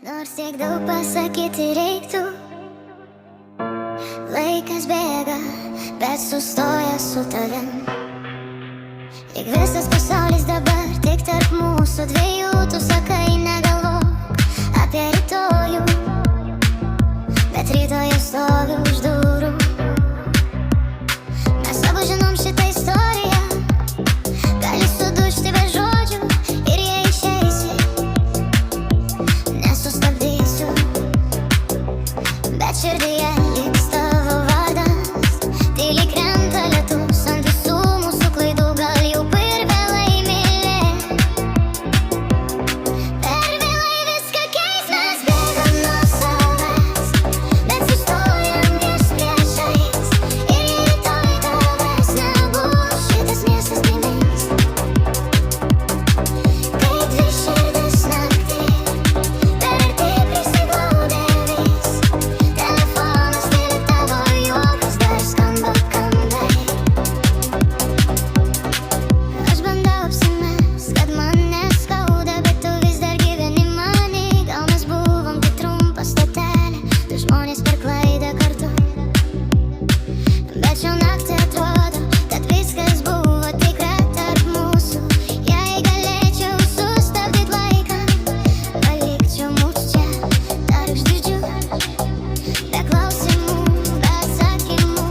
Nors tiek daug pasakyti reiktų, laikas bėga, bet sustoja su tavim. Lyg visas pasaulis dabar tik tarp mūsų dviejų. Tu sakai, negalvok apie rytojų, bet rytoj stovi už durų. Mes abu žinom šitą istoriją, gali sudužti be žodžių ir jei išeisi, nesustabdysiu, bet širdyje liks tavo vardas. Tyliai krenta lietus ant visų mūsų klaidų, gal jau per vėlai mylėt, per vėlai viską keist. Mes bėgam nuo savęs, bet sustojam ties priešais, ir jei rytoj tavęs nebus, šitas miestas primins, kai dvi širdis naktį per arti prisiglaudę vis. Telefonas tyli, tavo juokas dar skamba kandai. Aš bandau apsimest, kad man neskauda, bet tu vis dar gyveni many. Gal mes buvom tik trumpa stotelė, du žmonės per klaidą kartu, bet šią naktį atrodo, kad viskas buvo tikra tarp mūsų. Jei galėčiau sustabdyt laiką, palikčiau mus čia dar už didžių, be klausimų, be atsakymų,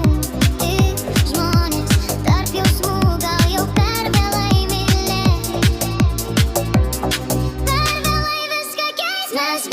tik žmonės tarp jausmų. Gal jau per vėlai mylėt, per vėlai viską keist. Mes